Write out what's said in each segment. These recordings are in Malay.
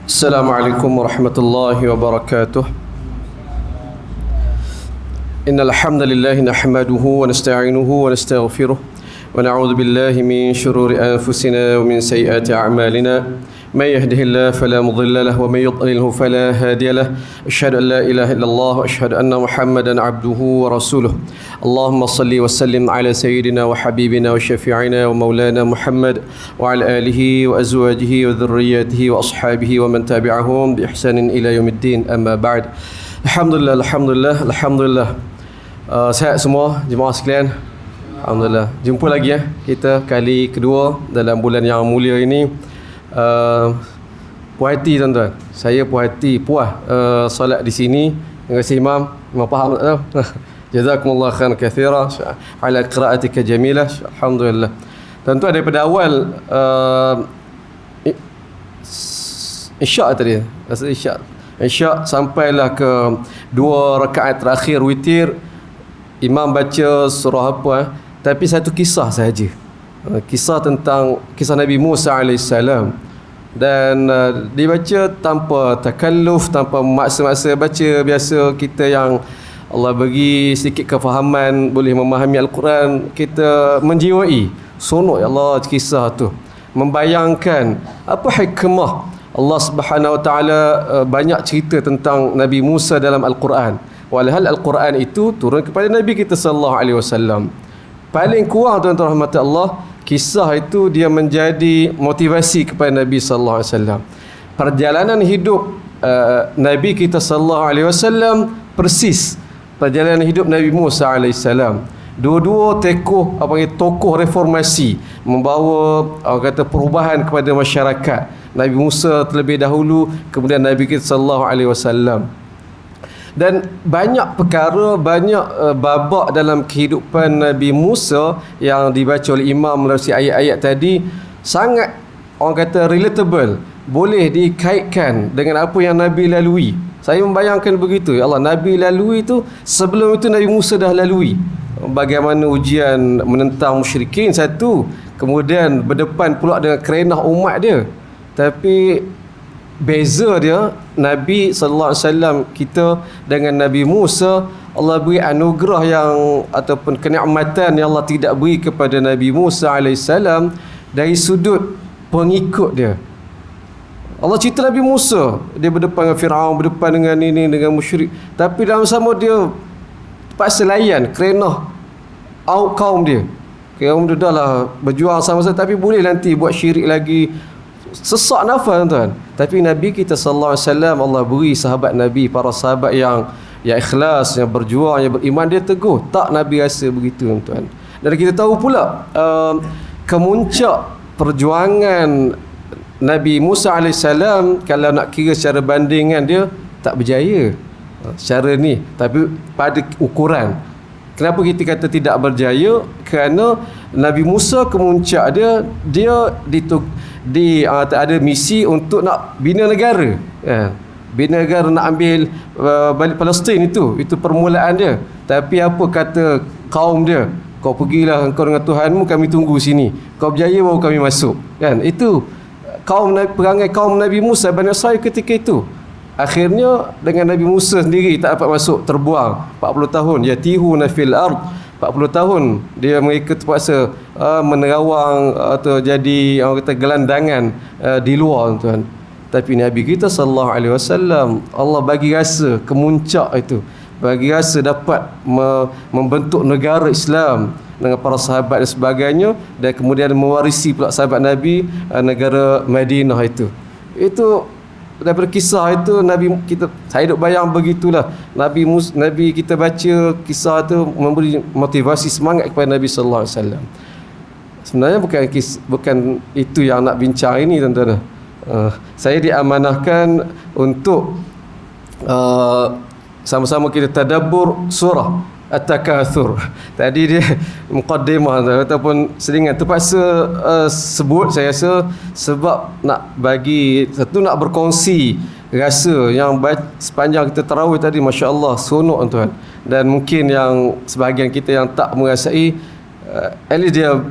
السلام عليكم ورحمة الله وبركاته. إن الحمد لله نحمده ونستعينه ونستغفره ونعوذ بالله من شرور أنفسنا ومن سيئات أعمالنا. من يهده الله فلا مضل له ومن يضلله فلا هادي له. أشهد أن لا إله إلا الله وأشهد أن محمدا عبده ورسوله. اللهم صل وسلم على سيدنا وحبيبنا وشفيعنا ومولانا محمد وعلى آله وأزواجه وذرياته وأصحابه ومن تبعهم بإحسان إلى يوم الدين. أما بعد. Alhamdulillah. Sehat semua jemaah sekalian. Alhamdulillah. Jumpa lagi kita kali kedua dalam bulan yang mulia ini. Puas hati tuan-tuan. Saya puas solat di sini dengan si Imam faham tak tahu. Jazakumullah khairan katsira ala qira'atika jamilah. Alhamdulillah. Tuan-tuan daripada awal Isyak tadi. Isyak sampailah ke 2 rakaat terakhir witir. Imam baca surah apa tapi satu kisah sahaja. Kisah tentang kisah Nabi Musa AS, dan dibaca tanpa takalluf, tanpa maksa-maksa baca biasa kita yang Allah bagi sedikit kefahaman, boleh memahami Al-Quran, kita menjiwai sonok ya Allah kisah tu, membayangkan apa hikmah Allah Subhanahu Wa Taala banyak cerita tentang Nabi Musa dalam Al-Quran. Walhal Al-Quran itu turun kepada Nabi kita sallallahu alaihi wasallam. Paling kurang tuan-tuan rahmat Allah, kisah itu dia menjadi motivasi kepada Nabi sallallahu alaihi wasallam. Perjalanan hidup Nabi kita sallallahu alaihi wasallam persis perjalanan hidup Nabi Musa alaihi salam. Dua-dua tokoh reformasi, membawa kata perubahan kepada masyarakat. Nabi Musa terlebih dahulu, kemudian Nabi kita sallallahu alaihi wasallam. Dan banyak perkara, banyak babak dalam kehidupan Nabi Musa yang dibaca oleh Imam melalui ayat-ayat tadi sangat orang kata relatable, boleh dikaitkan dengan apa yang Nabi lalui. Saya membayangkan begitu, ya Allah, Nabi lalui itu, sebelum itu Nabi Musa dah lalui. Bagaimana ujian menentang musyrikin satu, kemudian berdepan pula dengan kerenah umat dia. Tapi beza dia Nabi sallallahu alaihi wasallam kita dengan Nabi Musa, Allah beri anugerah yang ataupun kenikmatan yang Allah tidak beri kepada Nabi Musa alaihi salam dari sudut pengikut dia. Allah cerita Nabi Musa, dia berdepan dengan Firaun, berdepan dengan ini, dengan musyrik, tapi dalam sama dia terpaksa layan kerana kaum dia. Kaum dia dah lah berjuang sama-sama, tapi boleh nanti buat syirik lagi, sesak nafas tuan. Tapi Nabi kita sallallahu alaihi wasallam, Allah beri sahabat Nabi, para sahabat yang ikhlas, yang berjuang, yang beriman, dia teguh. Tak Nabi rasa begitu tuan. Dan kita tahu pula kemuncak perjuangan Nabi Musa AS, kalau nak kira secara bandingan, dia tak berjaya secara ni, tapi pada ukuran. Kenapa kita kata tidak berjaya? Kerana Nabi Musa kemuncak dia ada misi untuk nak bina negara, bina negara, nak ambil balik Palestin, itu permulaan dia. Tapi apa kata kaum dia? Kau pergilah engkau dengan Tuhanmu, kami tunggu sini. Kau berjaya baru kami masuk, kan? Itu perangai kaum Nabi Musa Bani Israil ketika itu. Akhirnya dengan Nabi Musa sendiri tak dapat masuk, terbuang 40 tahun, yatihuna fil ard, 40 tahun mereka terpaksa menerawang atau jadi orang kata gelandangan di luar tuan. Tapi Nabi kita sallallahu alaihi wasallam, Allah bagi rasa kemuncak itu, bagi rasa dapat membentuk negara Islam dengan para sahabat dan sebagainya, dan kemudian mewarisi pula sahabat Nabi negara Madinah itu. Daripada kisah itu saya duk bayang begitulah. Nabi kita baca kisah itu memberi motivasi semangat kepada Nabi sallallahu alaihi wasallam. Sebenarnya bukan itu yang nak bincang ini tuan-tuan. Saya diamanahkan untuk sama-sama kita tadabbur surah At-Takatsur. Tadi dia muqaddimah ataupun selingan terpaksa sebut, saya rasa sebab nak bagi satu, nak berkongsi rasa yang sepanjang kita tarawih tadi, masya-Allah sonok tuan. Dan mungkin yang sebahagian kita yang tak merasai, at least dia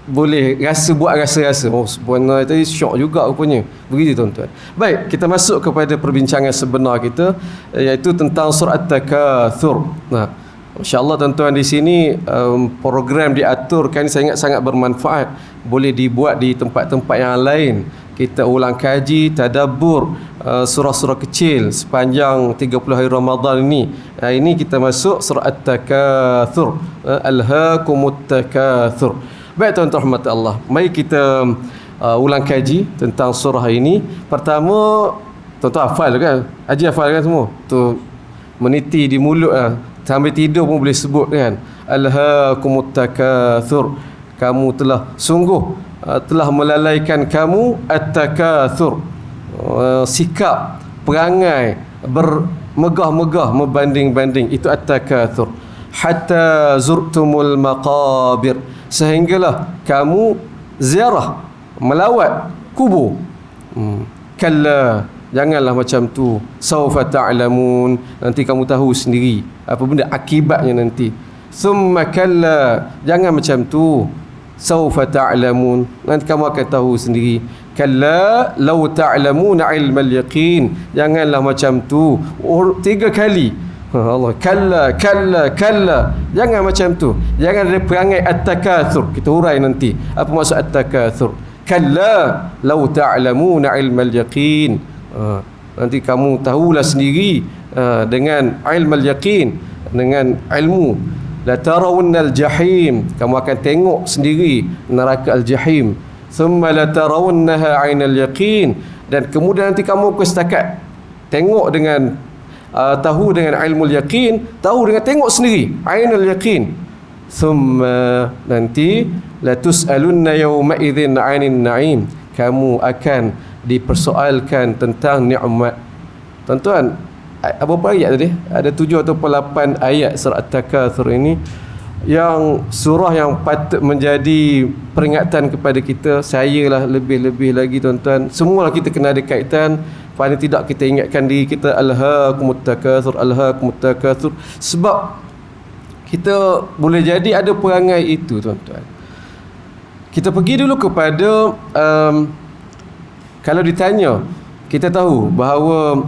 boleh buat rasa-rasa. Oh, sebenarnya tadi syok juga rupanya. Begitu tuan-tuan. Baik, kita masuk kepada perbincangan sebenar kita, iaitu tentang surah At-Takatsur. Nah, insya-Allah tuan-tuan di sini program diaturkan, saya ingat sangat bermanfaat. Boleh dibuat di tempat-tempat yang lain. Kita ulang kaji, tadabbur surah-surah kecil sepanjang 30 hari Ramadan ini. Ini kita masuk surah At-Takatsur. Alhaakumut takatsur. Baik tuan-tuan rahmat Allah, mari kita ulang kaji tentang surah ini. Pertama, tuan-tuan hafal kan? Haji hafal kan semua? Tu meniti di mulut sambil tidur pun boleh sebut kan? Alhaakumut takatsur. Kamu telah sungguh telah melalaikan kamu at-takatsur. Sikap, perangai bermegah-megah, membanding-banding, itu at-takatsur. Hatta zurtumul maqabir, sehinggalah kamu ziarah, melawat kubur. Kalla, janganlah macam tu. Saufa ta'lamun, nanti kamu tahu sendiri apa benda akibatnya nanti. Thumma kalla, jangan macam tu. Saufa ta'lamun, nanti kamu akan tahu sendiri. Kalla law ta'lamuna ilmal yaqin, janganlah macam tu. 3 kali. Allah, kalla, kalla, kalla. Jangan macam tu. Jangan ada perangai at-takatsur. Kita hurai nanti apa maksud at-takatsur. Kalla law ta'lamuna ilmal yaqin. Nanti kamu tahulah sendiri dengan ilmal yaqin, dengan ilmu. La tarawunnal jahim, kamu akan tengok sendiri neraka al-jahim. Thumma la tarawunnaha 'ainal yaqin, dan kemudian nanti kamu setakat tengok dengan tahu dengan ilmu yaqin, tahu dengan tengok sendiri, ainul yaqin. Thumma, nanti la tus'alunna yawma idzin 'ainin na'im, kamu akan dipersoalkan tentang nikmat. Tuan-tuan, berapa ayat tadi? Ada 7 atau 8 ayat surah At-Takatsur ini, yang surah yang patut menjadi peringatan kepada kita. Saya lah lebih-lebih lagi tuan-tuan, semualah kita kena ada kaitan. Paling tidak kita ingatkan diri kita, alhaakumut takatsur, alhaakumut takatsur, sebab kita boleh jadi ada perangai itu tuan-tuan. Kita pergi dulu kepada kalau ditanya, kita tahu bahawa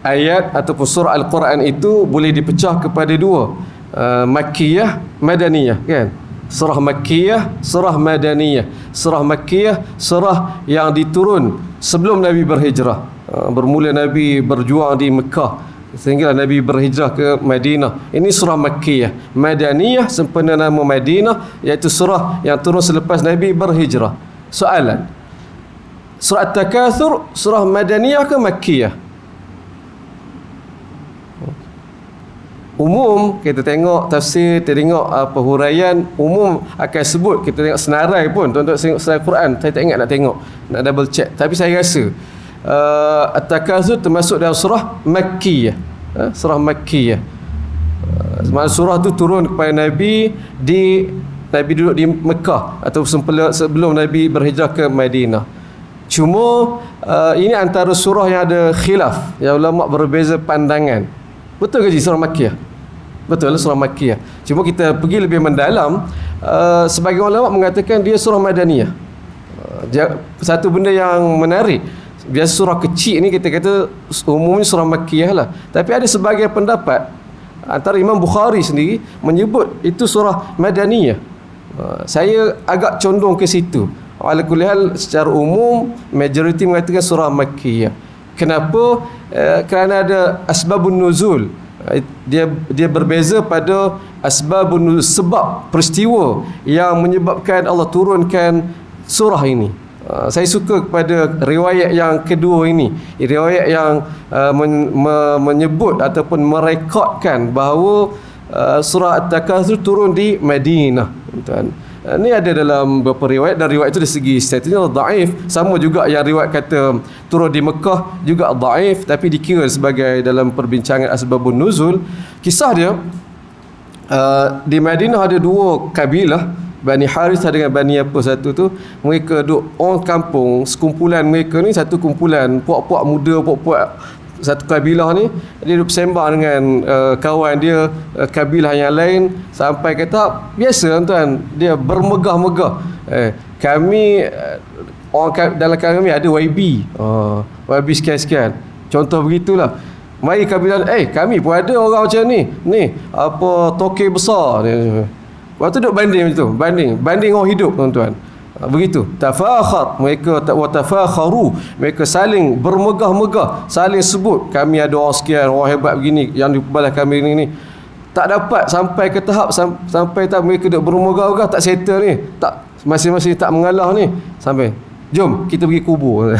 ayat ataupun surah Al-Quran itu boleh dipecah kepada 2, Makkiyah, Madaniyah kan? Surah Makkiyah, surah Madaniyah. Surah Makkiyah, surah yang diturun sebelum Nabi berhijrah. Bermula Nabi berjuang di Mekah sehingga Nabi berhijrah ke Madinah. Ini surah Makkiyah. Madaniyah, sempena nama Madinah, iaitu surah yang turun selepas Nabi berhijrah. Soalan, surah At-Takatsur surah Madaniyah ke Makkiyah? Umum kita tengok tafsir, kita tengok apa huraian umum akan sebut, kita tengok senarai pun, tuan-tuan tengok senarai Quran, saya tak ingat nak tengok, nak double check, tapi saya rasa At-Takatsur termasuk dalam surah Makkiyah. Surah Makkiyah, surah tu turun kepada Nabi Nabi duduk di Mekah atau sebelum Nabi berhijrah ke Madinah. Cuma ini antara surah yang ada khilaf, yang ulama berbeza pandangan. Betul ke surah Makkiyah? Betul, surah Makkiyah. Cuma kita pergi lebih mendalam, sebagai ulama mengatakan dia surah Madaniyah. Satu benda yang menarik, biasa surah kecil ni kita kata umumnya surah Makkiyah lah, tapi ada sebagai pendapat antara Imam Bukhari sendiri menyebut itu surah Madaniyah. Saya agak condong ke situ. Ala kulli hal, secara umum majoriti mengatakan surah Makkiyah. Kenapa? Kerana ada asbabun nuzul. Dia berbeza pada asbabun nuzul, sebab peristiwa yang menyebabkan Allah turunkan surah ini. Saya suka kepada riwayat yang kedua ini, riwayat yang menyebut ataupun merekodkan bahawa surah At-Takatsur turun di Madinah. Ini ada dalam beberapa riwayat, dan riwayat itu dari segi statusnya dhaif. Sama juga yang riwayat kata turun di Mekah juga dhaif, tapi dikira sebagai dalam perbincangan asbabun nuzul. Kisah dia, di Madinah ada 2 kabilah, Bani Harithah dengan Bani apa satu tu. Mereka duk orang kampung, sekumpulan mereka ni satu kumpulan puak-puak muda, puak-puak satu kabilah ni, dia duduk bersembang dengan kawan dia kabilah yang lain, sampai kata biasa tuan, dia bermegah-megah. Kami orang dalam kami ada YB, YB sekian-sekian, contoh begitulah. Mari kabilah, kami pun ada orang macam ni apa tokek besar ni. Waktu duduk banding macam tu, banding orang hidup tuan-tuan. Begitu, tafakhar, mereka watafakharu, mereka saling bermegah-megah, saling sebut kami ada orang sekian, orang hebat begini, yang di belah kami ni. Tak dapat sampai ke tahap sampai tak mereka duk bermegah-megah, tak settle ni, tak masing-masing tak mengalah ni, sampai jom kita pergi kubur.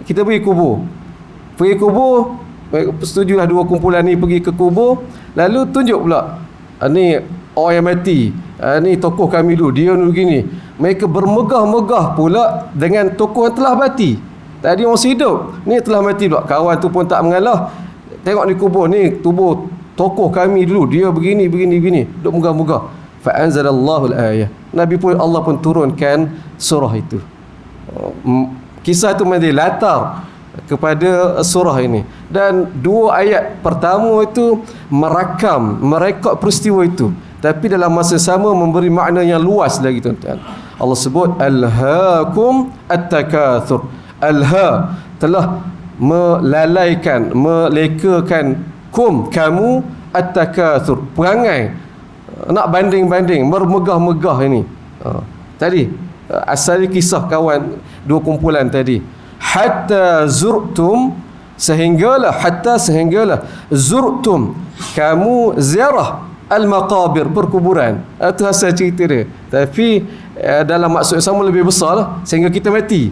Kita pergi kubur, setujulah dua kumpulan ni pergi ke kubur, lalu tunjuk pula ni orang yang mati, ni tokoh kami dulu, dia dulu gini. Mereka bermegah-megah pula dengan tokoh yang telah mati. Tadi orang hidup, ni telah mati pula. Kawan tu pun tak mengalah, tengok ni kubur, ni tubuh tokoh kami dulu, dia begini duk megah-megah. Fa anzalallahu al-ayah, Nabi pun, Allah pun turunkan surah itu. Kisah itu menjadi latar kepada surah ini, dan dua ayat pertama itu merekod peristiwa itu, tapi dalam masa sama memberi makna yang luas lagi tuan-tuan. Allah sebut alhaakum at-takatsur. Alha, telah melalaikan, melekakan kamu at-takatsur, perangai nak banding-banding, bermegah-megah ini. Tadi asal kisah kawan dua kumpulan tadi, hatta zurtum, sehinggalah zurtum, kamu ziarah al-maqabir, perkuburan. Itu asal cerita dia, tapi dalam maksud sama lebih besar lah, sehingga kita mati.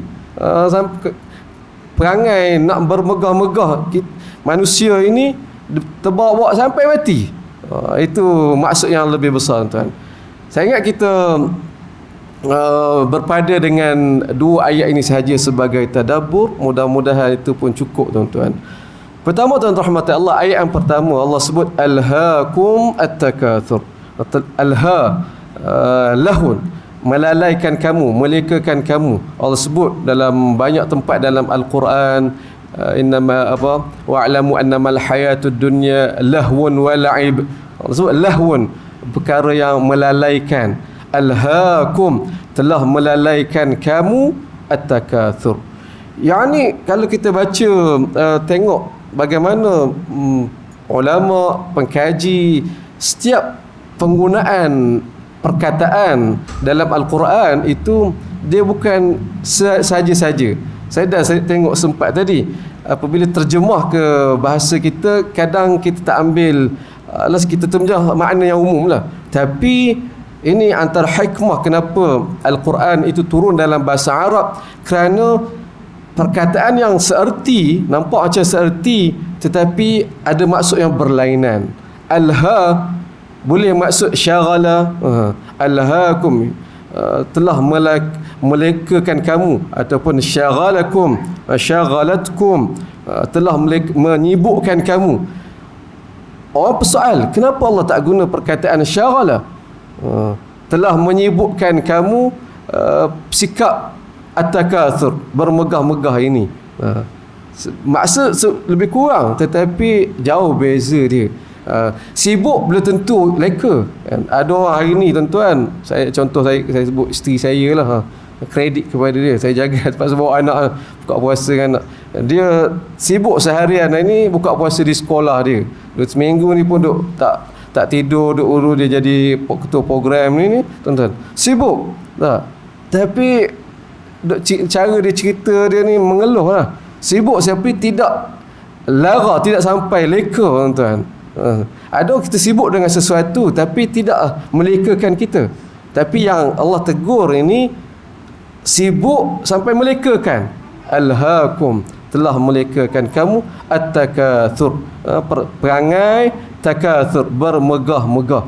Perangai nak bermegah-megah manusia ini terbawa sampai mati. Itu maksud yang lebih besar tuan. Saya ingat kita berpada dengan dua ayat ini sahaja sebagai tadabbur. Mudah-mudahan itu pun cukup tuan-tuan. Pertama tuan rahmat Allah, ayat yang pertama Allah sebut alhaakum at-takatsur. Alha, lahun, melalaikan kamu, melekakan kamu. Allah sebut dalam banyak tempat dalam Al-Quran, innama wa'lamu annamal hayatud dunya lahwun wa la'ib. Allah sebut lahwun, perkara yang melalaikan. Alhaakum, telah melalaikan kamu at-takatsur. Yani kalau kita baca, tengok bagaimana ulama, pengkaji, setiap penggunaan perkataan dalam Al-Quran itu dia bukan saja-saja. Saya tengok sempat tadi, apabila terjemah ke bahasa kita, kadang kita tak ambil, kita terjemah makna yang umum lah. Tapi ini antara hikmah kenapa Al-Quran itu turun dalam bahasa Arab, kerana perkataan yang seerti, nampak macam seerti, tetapi ada maksud yang berlainan. Alha boleh maksud syaghala, alhaakum, telah melekakan kamu, ataupun syaghalakum, syaghalatkum, telah menyibukkan kamu. Orang persoal, kenapa Allah tak guna perkataan syaghala? Telah menyibukkan kamu, sikap at-takatsur, bermegah-megah ini. Maksud lebih kurang, tetapi jauh beza dia. Sibuk belum tentu leka. Ada orang hari ni tuan-tuan, saya sebut isteri saya lah, kredit kepada dia, saya jaga sebab bawa anak buka puasa dengan anak. Dia sibuk seharian ini buka puasa di sekolah dia. Seminggu ni pun duk tak tidur, duk urus dia jadi ketua program ni tuan-tuan. Sibuk tak? Tapi cara dia cerita dia ni mengeluh lah. Sibuk tapi tidak lara, tidak sampai leka tuan-tuan. Ada kita sibuk dengan sesuatu tapi tidak melekakan kita. Tapi yang Allah tegur ini sibuk sampai melekakan. Alhaakum, telah melekakan kamu at-takatsur, perangai takatsur, bermegah-megah,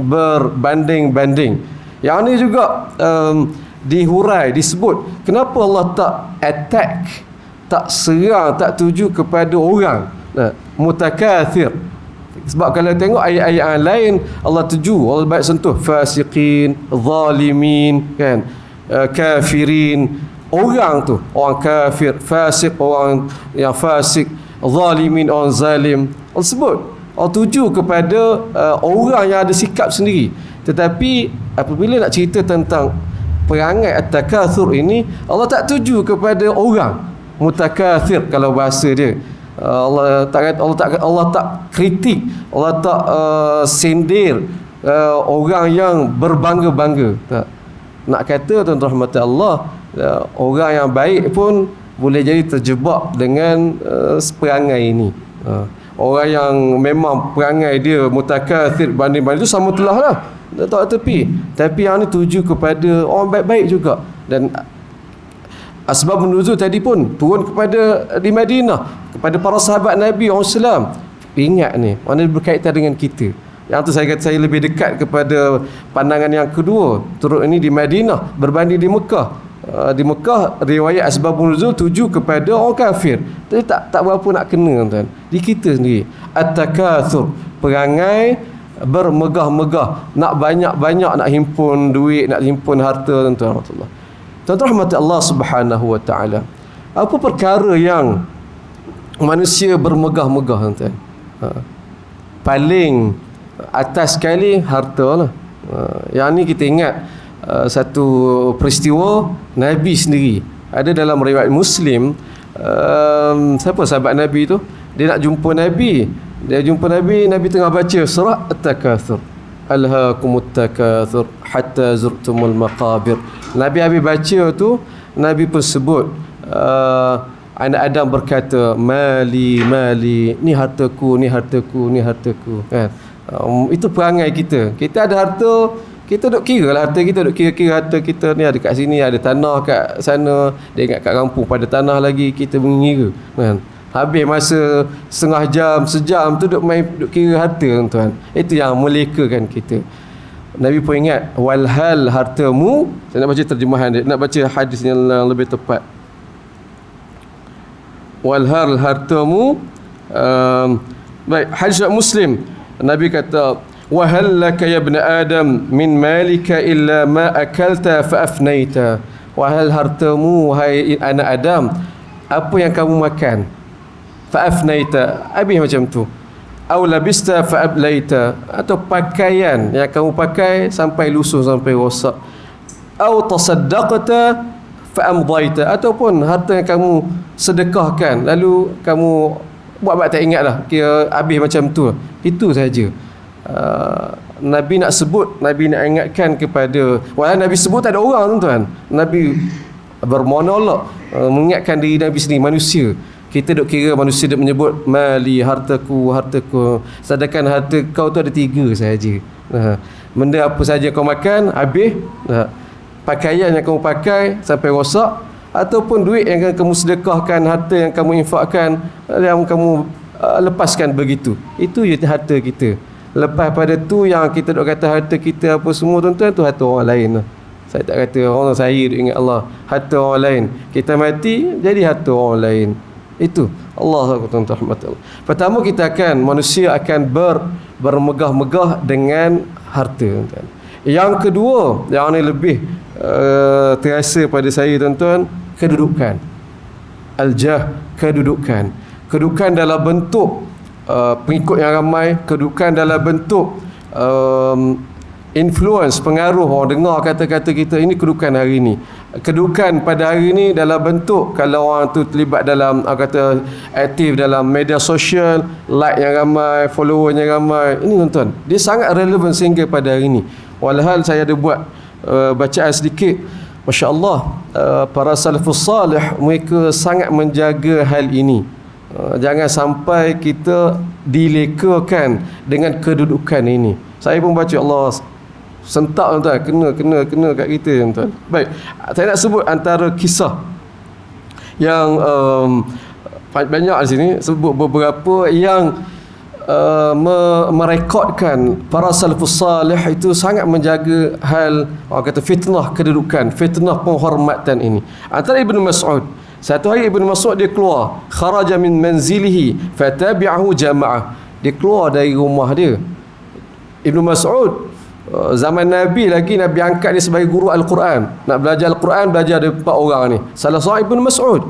berbanding-banding. Yang ini juga dihurai, disebut kenapa Allah tak attack, tak serang, tak tuju kepada orang, mutakatsir. Sebab kalau tengok ayat-ayat yang lain, Allah tuju, Allah baik sentuh fasiqin, zalimin, kan, kafirin, orang tu, orang kafir, fasik, orang yang fasik, zalimin, orang zalim. Allah sebut, Allah tuju kepada orang yang ada sikap sendiri. Tetapi apabila nak cerita tentang perangai at-takatsur ini, Allah tak tuju kepada orang mutakatsir kalau bahasa dia. Allah tak kritik, Allah tak sindir orang yang berbangga-bangga. Tak. Nak kata tuan-tuan rahmat Allah, orang yang baik pun boleh jadi terjebak dengan perangai ini. Orang yang memang perangai dia mutakatsir banding-banding itu sama telah lah, tak tepi. Tapi yang ni tuju kepada orang baik-baik juga. Dan asbab nuzul tadi pun turun kepada di Madinah, kepada para sahabat Nabi Islam. Ingat ni, mana berkaitan dengan kita. Yang tu saya kata saya lebih dekat kepada pandangan yang kedua. Turun ini di Madinah berbanding di Mekah. Di Mekah riwayat asbab nuzul tuju kepada orang kafir. Tapi tak berapa nak kena tuan. Di kita sendiri. At-takatsur, perangai bermegah-megah, nak banyak-banyak, nak himpun duit, nak himpun harta tuan-tuan rahmatullah. Tuan-tuan rahmat Allah Subhanahu wa taala. Apa perkara yang manusia bermegah-megah tuan? Paling atas sekali harta lah. Yang ni kita ingat satu peristiwa Nabi sendiri. Ada dalam riwayat Muslim, siapa sahabat Nabi tu? Dia nak jumpa Nabi. Nabi tengah baca surah At-Takatsur. Alhaakumut takatsur hatta zurtumul maqabir. Nabi habis baca tu, Nabi pun sebut anak Adam berkata, mali, ni hartaku, ni hartaku, ni hartaku, kan? Itu perangai kita. Kita ada harta, kita duk kira lah harta kita, duk kira harta kita ni ada kat sini, ada tanah kat sana, dia ingat kat kampung pada tanah lagi, kita mengira, kan? Habis masa setengah jam, sejam tu duk kira harta, tuan. Itu yang melekakan kita. Nabi pun ingat, walhal hartamu. Saya nak baca terjemahan dia, nak baca hadis yang lebih tepat. Walhal hartamu, baik, hadis Muslim. Nabi kata, wahal laka ya ibn Adam min malika illa ma akalta fa afnaita. Wahal hartamu, wahai anak Adam, apa yang kamu makan, fa afnaita, habis macam tu. Au labista fa ablaita, atau pakaian yang kamu pakai sampai lusuh, sampai rosak. Au tasaddaqta fa amdaita, ataupun harta yang kamu sedekahkan lalu kamu buat tak ingat lah, kira habis macam tu. Itu saja. Nabi nak sebut, Nabi nak ingatkan kepada, walau Nabi sebut tak ada orang tuan. Nabi bermonolog, mengingatkan diri Nabi sendiri, manusia. Kita duk kira manusia duk menyebut mali, hartaku, hartaku. Sedangkan harta kau tu ada 3 sahaja. Benda apa saja kau makan, habis. Pakaian yang kamu pakai sampai rosak, ataupun duit yang kamu sedekahkan, harta yang kamu infakkan, yang kamu lepaskan begitu. Itu je harta kita. Lepas pada tu yang kita duk kata harta kita apa semua tuan-tuan, tu harta orang lain lah. Saya tak kata orang saya duk ingat Allah, harta orang lain. Kita mati jadi harta orang lain. Itu Allah tuan-tuan rahmatullah. Pertama kita akan, manusia akan bermegah-megah dengan harta tuan-tuan. Yang kedua, yang ni lebih terasa pada saya tuan-tuan, kedudukan. Al-jah, kedudukan. Kedudukan dalam bentuk pengikut yang ramai, kedudukan dalam bentuk influence, pengaruh orang dengar kata-kata kita. Ini kedudukan hari ini. Kedudukan pada hari ini dalam bentuk, kalau orang tu terlibat dalam, kata aktif dalam media sosial, like yang ramai, follower yang ramai. Ini tuan-tuan, dia sangat relevan sehingga pada hari ini. Walhal saya ada buat bacaan sedikit. Masya Allah, para salafus salih mereka sangat menjaga hal ini. Jangan sampai kita dilekakan dengan kedudukan ini. Saya pun baca, Allah sentak tuan, kena kat kita tuan. Baik, saya nak sebut antara kisah yang banyak di sini, sebut beberapa yang merekodkan para salafus salih itu sangat menjaga hal, orang kata fitnah kedudukan, fitnah penghormatan ini. Antara Ibnu Mas'ud, satu hari Ibnu Mas'ud dia keluar, kharaja min manzilihi fatabi'ahu jama'ah. Dia keluar dari rumah dia. Ibnu Mas'ud zaman Nabi lagi, Nabi angkat dia sebagai guru Al-Quran. Nak belajar Al-Quran, belajar ada 4 orang ni. Salah seorang Ibn Mas'ud.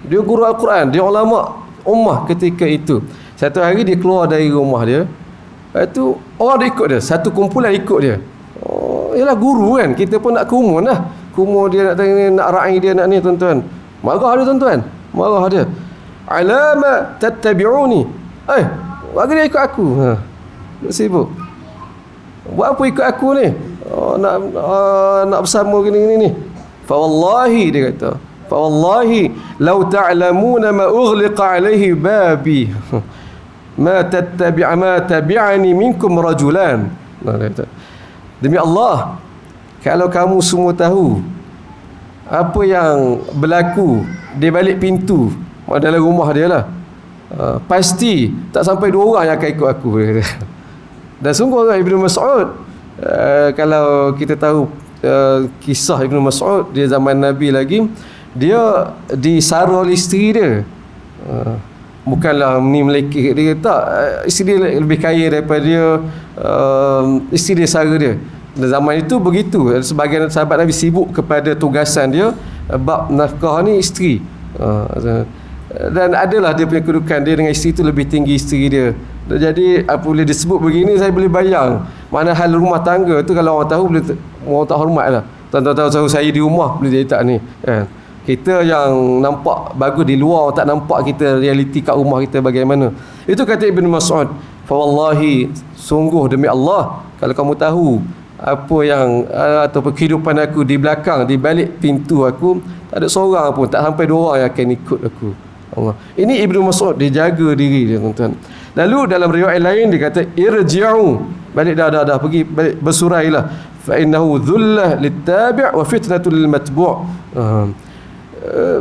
Dia guru Al-Quran, dia ulama ummah ketika itu. Satu hari dia keluar dari rumah dia, lepas tu orang dia ikut dia, satu kumpulan ikut dia. Yalah guru kan, kita pun nak kumun lah. Kumun dia nak ra'i dia, nak ni tuan-tuan. Marah dia tuan-tuan, marah dia. Alama tattabi'uni. Bagi dia ikut aku. Sibuk. Buat apa ikut aku ni? Nak bersama gini-gini ni. Fa wallahi, dia kata, fa wallahi law ta'lamuna ma ughliqa alaihi babi ma tabi'ani minkum rajulan. Dia kata, demi Allah, kalau kamu semua tahu apa yang berlaku di balik pintu dalam rumah dia lah, pasti tak sampai 2 orang yang akan ikut aku. Dan sungguh Ibn Mas'ud, kalau kita tahu kisah Ibn Mas'ud, dia zaman Nabi lagi, dia disara oleh isteri dia. Bukanlah ni melekeh dia, tak, isteri dia lebih kaya daripada dia, isteri dia sara dia. Dan zaman itu begitu, sebagian sahabat Nabi sibuk kepada tugasan dia, bab nafkah ni isteri. Dan adalah dia punya kedudukan, dia dengan isteri itu lebih tinggi isteri dia. Jadi apabila disebut begini, saya boleh bayang mana hal rumah tangga tu, kalau orang tahu boleh orang tak hormat lah. Tuan-tuan tahu saya di rumah boleh jadi tak ni kan. Kita yang nampak bagus di luar, tak nampak kita realiti kat rumah kita bagaimana. Itu kata Ibn Mas'ud, fa wallahi, sungguh demi Allah, kalau kamu tahu apa yang ataupun kehidupan aku di belakang, di balik pintu aku, tak ada seorang pun, tak sampai 2 orang yang akan ikut aku. Allah. Ini Ibn Mas'ud, dia jaga diri dia tuan-tuan. Lalu dalam riwayat lain dia kata, irji'u, balik dah pergi, balik bersurailah, fa innahu dhullah littabi' wa fitnatul lil matbu'.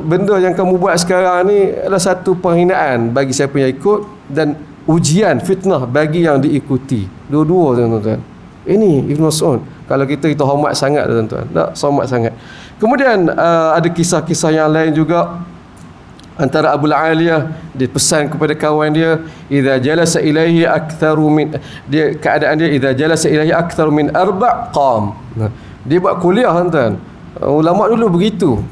Benda yang kamu buat sekarang ni adalah satu penghinaan bagi siapa yang ikut, dan ujian, fitnah bagi yang diikuti. Dua-dua tuan-tuan. Ini Ibn Mas'ud. Kalau kita hormat sangat tuan-tuan, tak hormat sangat. Kemudian ada kisah-kisah yang lain juga. Antara Abu Aliyah, dia pesan kepada kawan dia, idza jalasa ilaihi aktharu min, dia keadaan dia, idza jalasa ilaihi aktharu min 4 qam. Dia buat kuliah tuan-tuan. Ulama dulu begitu.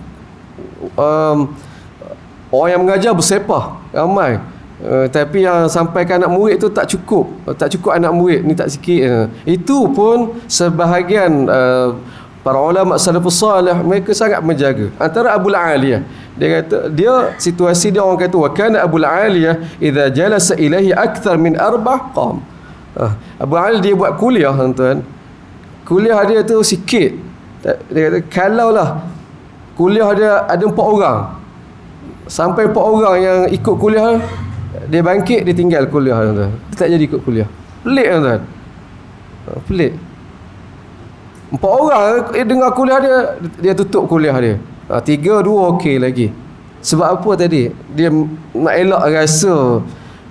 Orang yang mengajar bersepah ramai, tapi yang sampaikan anak murid tu tak cukup anak murid ni, tak sikit. Itu pun sebahagian para ulama salafus salih, mereka sangat menjaga. Antara Abu Aliyah, dia kata, dia situasi dia, orang kata wa kana Abu Aliyah idza jalasa ilaihi akthar min 4 qam. Abu Aliyah dia buat kuliah tuan-tuan. Kuliah dia tu sikit. Dia kata kalaulah kuliah dia ada 4 orang, sampai 4 orang yang ikut kuliah, dia bangkit, dia tinggal kuliah tuan-tuan. Dia tak jadi ikut kuliah. Pelik tuan-tuan. Pelik. 4 orang dengar kuliah dia tutup kuliah dia. 3, 2 okey lagi. Sebab apa tadi? Dia nak elak rasa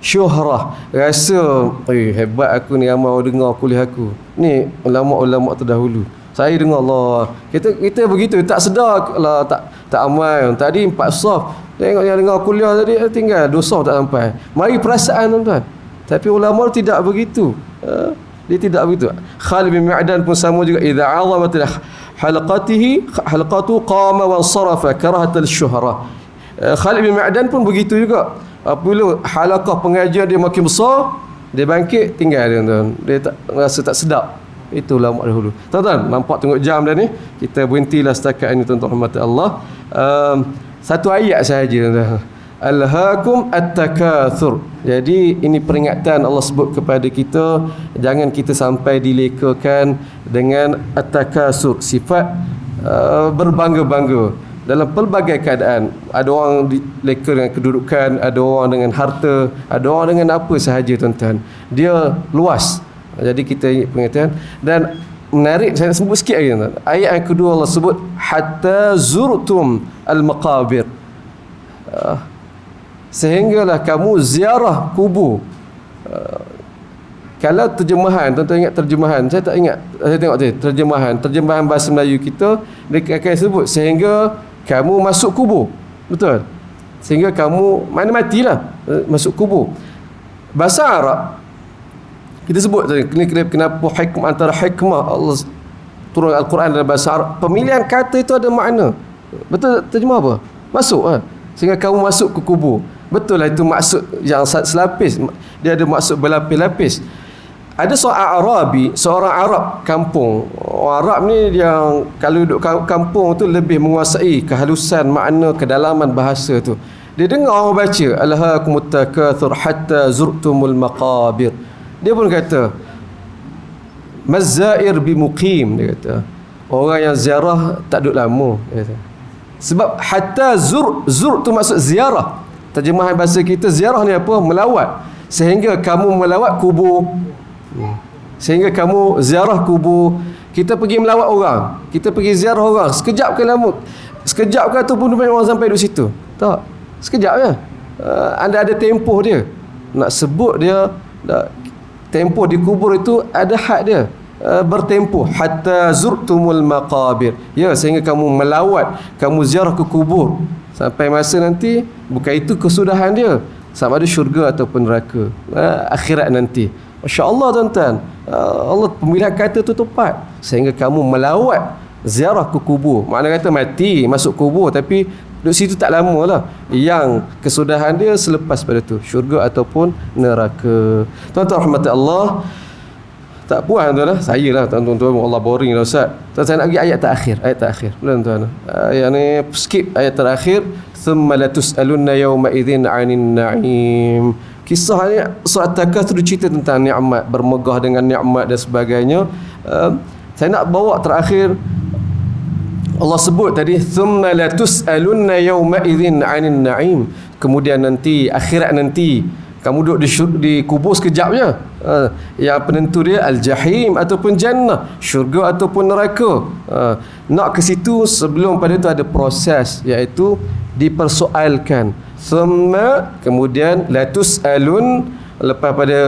syuhrah, rasa hebat aku ni, ramai orang dengar kuliah aku. Ni ulama-ulama terdahulu. Saya dengar Allah. Kita begitu, tak sedar lah, tak amal. Tadi 4 saf, tengok yang dengar kuliah tadi, tinggal 2 saf tak sampai. Mari perasaan tuan-tuan. Tapi ulama tidak begitu. Dia tidak begitu. Khalid bin Ma'dan pun sama juga, idza 'azamat halqatu qama wa sarafa karahatal syuhra. Khalid bin Ma'dan pun begitu juga. Apabila halaqah pengajian dia makin besar, dia bangkit, tinggal dia tuan. Dia tak rasa tak sedap. Itu ulama dahulu. Tuan-tuan, nampak tengok jam dah ni. Kita berhentilah setakat ini tuan-tuan rahmat Allah. Satu ayat sahaja tuan-tuan. Alhaakum at-takatsur. Jadi ini peringatan Allah sebut kepada kita, jangan kita sampai dilekakan dengan at-takatsur, sifat berbangga-bangga dalam pelbagai keadaan. Ada orang dileka dengan kedudukan, ada orang dengan harta, ada orang dengan apa sahaja tuan-tuan. Dia luas. Jadi kita ingat pengertian. Dan menarik, saya sebut sikit lagi tuan-tuan. Ayat yang kedua Allah sebut hatta zurtum al-maqabir. Sehinggalah kamu ziarah kubur. Kalau terjemahan, tuan-tuan ingat terjemahan, saya tak ingat, saya tengok tadi terjemahan bahasa Melayu kita, dia akan sebut sehingga kamu masuk kubur. Betul? Sehingga kamu mana matilah, masuk kubur. Bahasa Arab Kita sebut tadi kenapa antara hikmah Allah turun Al-Quran dalam bahasa Arab, pemilihan kata itu ada makna. Betul terjemah apa? Masuk sehingga kamu masuk ke kubur. Betul lah, itu maksud yang selapis. Dia ada maksud berlapis-lapis. Ada seorang Arab kampung. Orang Arab ni yang kalau duduk kampung tu lebih menguasai kehalusan makna, kedalaman bahasa tu. Dia dengar orang baca alhaakumut takatsur hatta zurtumul maqabir. Dia pun kata mazzair bimuqim, dia kata orang yang ziarah tak duduk lama, dia kata. Sebab hatta zur tu maksud ziarah. Terjemahan bahasa kita ziarah ni apa? Melawat. Sehingga kamu melawat kubur. Sehingga kamu ziarah kubur. Kita pergi melawat orang, kita pergi ziarah orang, sekejap ke lama? Sekejap ke ataupun orang sampai duduk situ? Tak. Sekejap je. Anda ada tempoh dia. Nak sebut dia tempoh di kubur itu ada had dia. Bertempoh hatta zurtumul maqabir, ya, sehingga kamu melawat, kamu ziarah ke kubur sampai masa nanti. Bukan itu kesudahan dia, sama ada syurga ataupun neraka, akhirat nanti. Masya Allah tuan-tuan, Allah pemilihan kata tu tepat, sehingga kamu melawat, ziarah ke kubur. Makna kata mati masuk kubur, tapi duduk situ tak lama lah. Yang kesudahan dia selepas pada tu, syurga ataupun neraka. Tuan-tuan rahmati Allah, tak puas tuan-tuan lah. Saya lah tuan-tuan, Allah boring lah Ustaz. Saya nak pergi ayat terakhir. Boleh tuan-tuan? Ayat ni skip ayat terakhir. Thumma latus'alunna yawma idzin 'anil na'im. Kisah ni surat Takatsur cerita tentang nikmat, bermegah dengan nikmat dan sebagainya. Saya nak bawa terakhir. Allah sebut tadi thumma latus'alunna yawma idzin 'anil na'im. Kemudian nanti akhirat nanti kamu duduk di kubur sekejap je. Yang penentu dia al-jahim ataupun jannah, syurga ataupun neraka. Nak ke situ sebelum pada itu ada proses, iaitu dipersoalkan. Thumma, kemudian latus'alun, lepas pada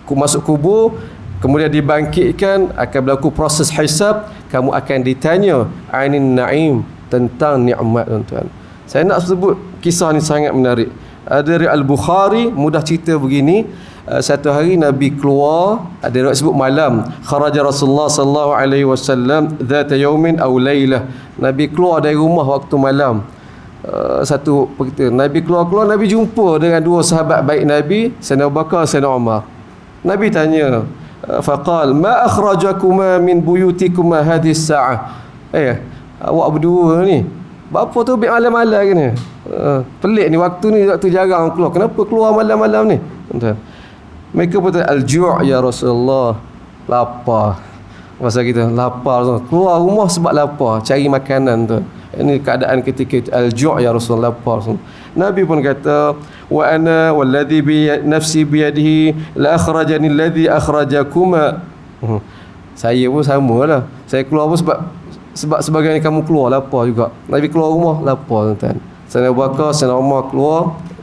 masuk kubur, kemudian dibangkitkan, akan berlaku proses hisab. Kamu akan ditanya ainin na'im, tentang nikmat tuan-tuan. Saya nak sebut kisah ni sangat menarik. Dari Al-Bukhari, mudah cerita begini. Satu hari Nabi keluar, ada riwayat sebut malam. Kharaja Rasulullah sallallahu alaihi wasallam dzata yaumin aw lailah. Nabi keluar dari rumah waktu malam. Satu berita, Nabi keluar, Nabi jumpa dengan dua sahabat baik Nabi, Sayyidina Abu Bakar, Sayyidina Umar. Nabi tanya, faqal ma akhrajakuma min buyutikuma hadhihi as-sa'ah. Awak berdua ni bapa tu biar malam-malam ke ni? Pelik ni, waktu jarang keluar. Kenapa keluar malam-malam ni? Mereka pun al-ju' ya Rasulullah, lapar. Masa kita lapar tu, keluar rumah sebab lapar, cari makanan tu. Ini keadaan ketika itu, al-ju' ya Rasulullah, lapar. Nabi pun kata, wa ana walladhi bi nafsi bi yadihi la akhrajani alladhi akhrajakuma. Saya pun samalah. Saya keluar pun sebab sebagainya kamu keluar lapar juga. Nabi keluar rumah lapar tuan-tuan. Sayyidina Abu Bakar, Sayyidina Umar keluar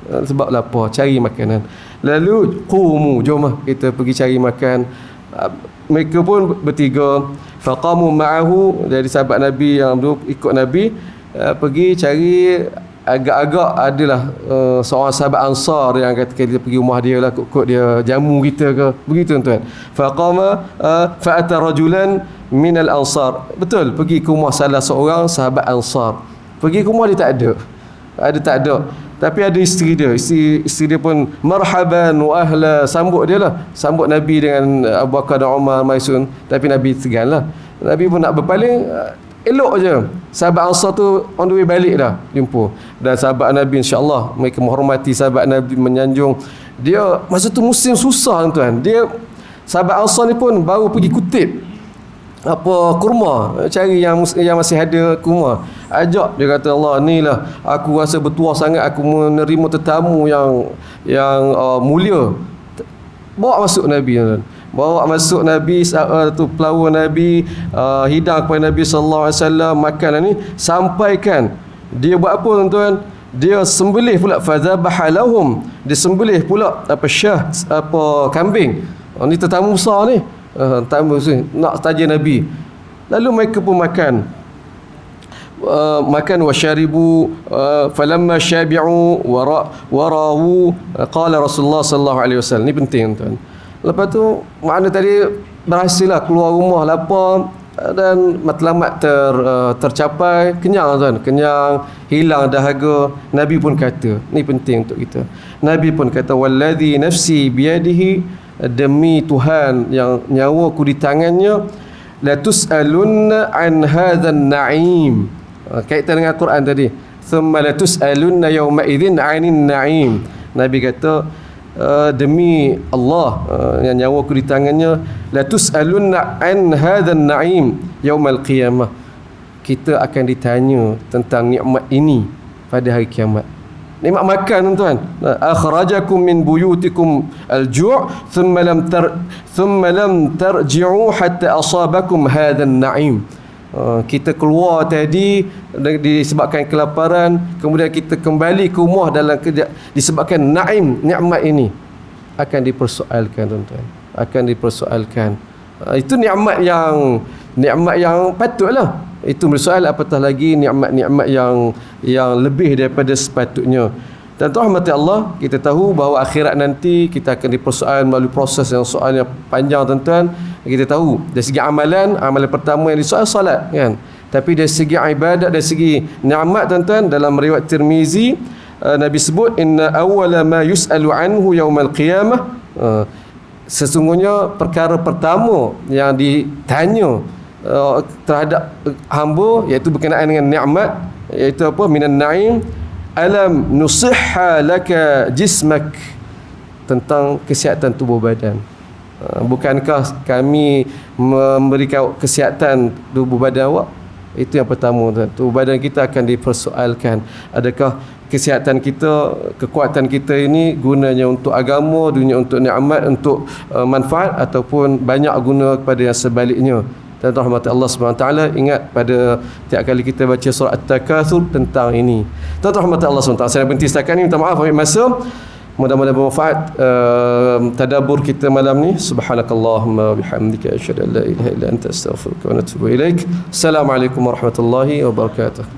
sebab lapar, cari makanan. Lalu qumu, jom kita pergi cari makan. Mereka pun bertiga, faqamu ma'ahu, dari sahabat Nabi yang dulu ikut Nabi, pergi cari. Agak-agak adalah seorang sahabat Ansar yang kata kita pergi rumah dia lah, kut dia jamu kita ke, begitu tuan-tuan. Faqama fa'ata rajulan minal ansar. Betul, pergi ke rumah salah seorang sahabat Ansar. Pergi ke rumah dia tak ada. Tapi ada isteri dia. Isteri dia pun marhaban wa ahla, sambut dia lah. Sambut Nabi dengan Abu Bakar dan Umar Maisun. Tapi Nabi segan lah. Nabi pun nak berpaling, elok je. Sahabat Ansar tu on the way balik dah jumpa. Dan sahabat Nabi, insya-Allah mereka menghormati sahabat Nabi, menyanjung dia. Masa tu musim susah tuan. Dia sahabat Ansar ni pun baru pergi kutip kurma, cari yang masih ada kurma. Ajak, dia kata, Allah ni lah aku rasa bertuah sangat, aku menerima tetamu yang mulia. Bawa masuk Nabi tuan. Bawa masuk Nabi tu, pelawar Nabi, hidang kepada Nabi sallallahu alaihi wasallam, makanan ni sampaikan. Dia buat apa tuan-tuan? Dia sembelih pula, fadzabaha lahum, dia sembelih pula syah, kambing. Ni tetamu besar ni, tamu nak taja Nabi. Lalu mereka pun makan wa syaribu, falamma syabi'u wa rawu qala Rasulullah sallallahu alaihi wasallam. Ni penting tuan. Lepas tu makna tadi berhasil lah keluar rumah lapar dan matlamat tercapai, kenyang tuan, kenyang, hilang dahaga. Nabi pun kata, ni penting untuk kita. Nabi pun kata wallazi nafsi biyadihi, demi Tuhan yang nyawaku di tangannya, la tus'alunna an hadzal na'im. Kaitan dengan Quran tadi, thumma la tus'alunna yawma idzin 'anil na'im. Nabi kata demi Allah yang nyawaku di tangannya, la tus'alunna an hadzal na'im yaumal qiyamah. Kita akan ditanya tentang nikmat ini pada hari kiamat. Nikmat makan tuan. Akhrajakum min buyutikum al-ju' thumma lam tarji'u hatta asabakum hadzal na'im. Kita keluar tadi disebabkan kelaparan, kemudian kita kembali ke rumah dalam disebabkan naim, nikmat ini akan dipersoalkan tuan-tuan, akan dipersoalkan. Itu nikmat yang patutlah. Itu bersoal, apatah lagi nikmat-nikmat yang lebih daripada sepatutnya. Dan rahmati Allah, kita tahu bahawa akhirat nanti kita akan dipersoal melalui proses yang soalnya panjang tuan-tuan. Kita tahu dari segi amalan pertama yang disoal salat kan. Tapi dari segi ibadat, dari segi nikmat tuan-tuan, dalam riwayat Tirmizi Nabi sebut inna awwala ma yus'alu anhu yaumal qiyamah, sesungguhnya perkara pertama yang ditanya terhadap hamba iaitu berkenaan dengan nikmat, iaitu apa? Minan na'im alam nusihha laka jismak, tentang kesihatan tubuh badan. Bukankah kami memberikan kesihatan tubuh badan awak? Itu yang pertama. Tubuh badan kita akan dipersoalkan. Adakah kesihatan kita, kekuatan kita ini gunanya untuk agama, dunia untuk nikmat, untuk manfaat, ataupun banyak guna kepada yang sebaliknya. Dan rahmat Allah SWT, ingat pada tiap kali kita baca surah At-Takatsur tentang ini. Dan rahmat Allah SWT. Saya berhenti setakat ni, minta maaf ambil masa. Mudah-mudahan bermanfaat tadabbur kita malam ni. Subhanakallahumma bihamdika asyhadu an la ilaha illa anta astaghfiruka wa atubu ilaik. Assalamualaikum warahmatullahi wabarakatuh.